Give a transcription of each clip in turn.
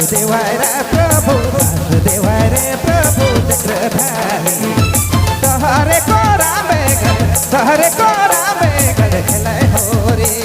वासुदेवाय रे प्रभु वासुदेवाय रे प्रभु चक्रधारी सहरे को रामे घर सहरे को रामे घर खेले होरी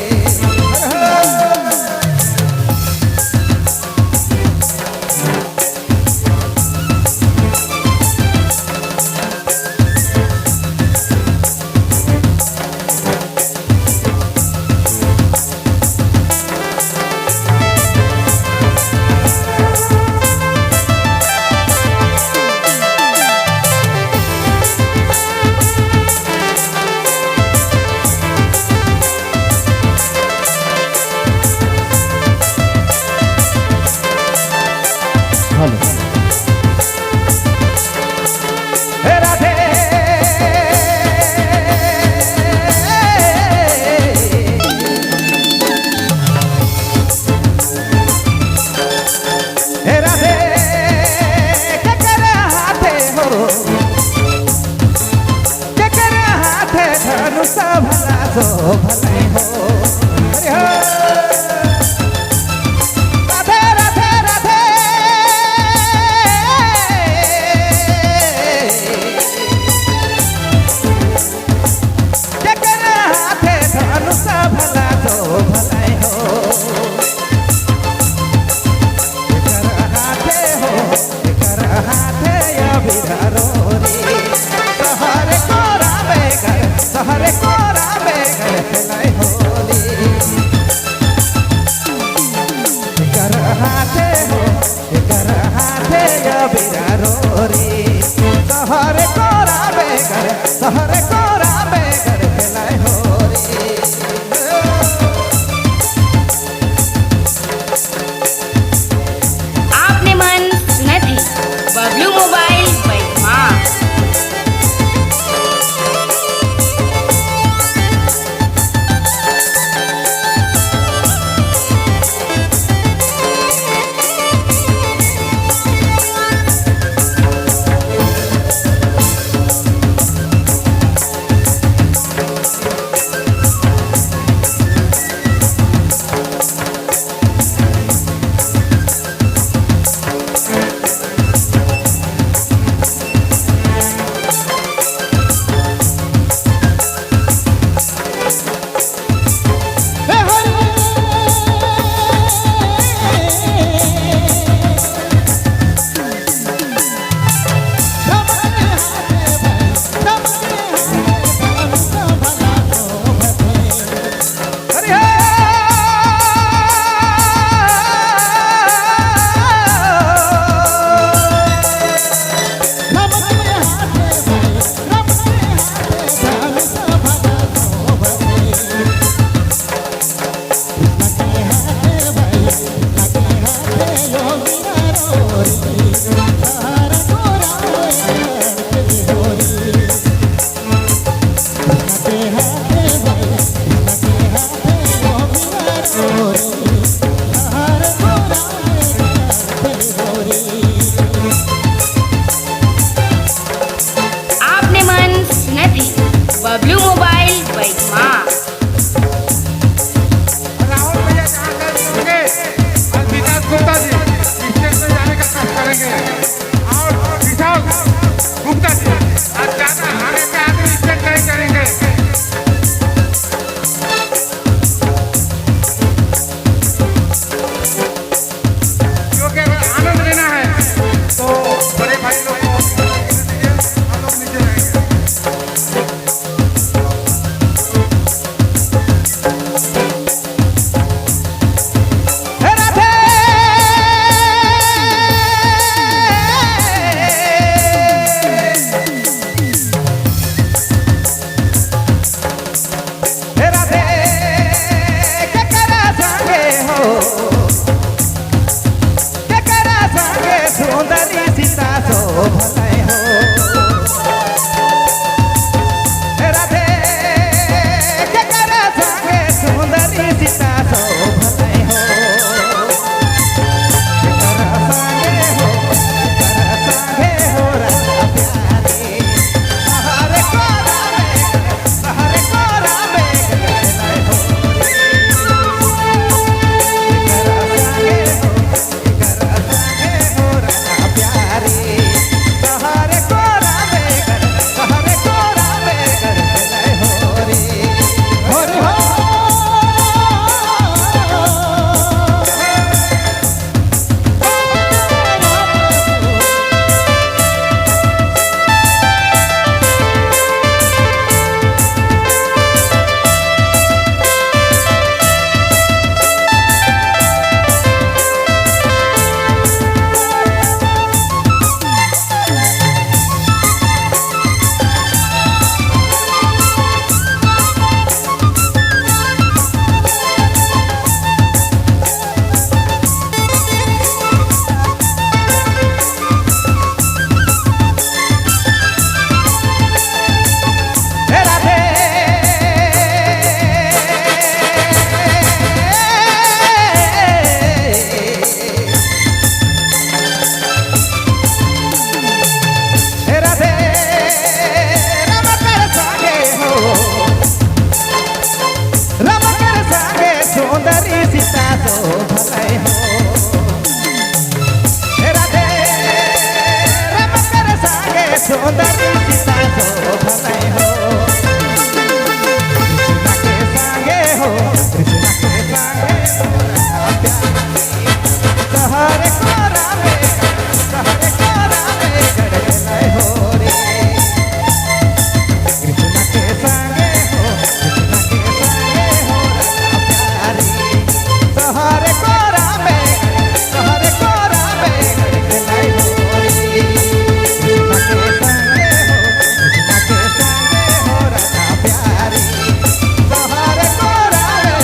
सीता जो भले हो राधे राम कर संगे सुंदरी सीता जो भले हो कृष्ण के संगे हो कृष्ण के संगे सहरे को रामे गड़े हो रे कृष्ण के संगे हो कृष्ण के संगे हो प्यारी सहरे को रामे गड़े हो रे कृष्ण के संगे हो कृष्ण के संगे हो राधा प्यारी सहरे को रामे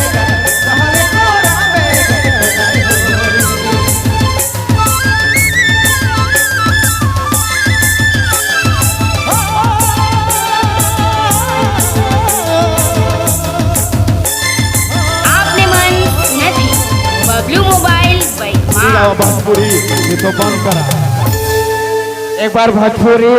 गड़े हो रे आपने मन नहीं बबलू मोबाइल भोजपुरी ये तो बंद करा एक बार भोजपुरी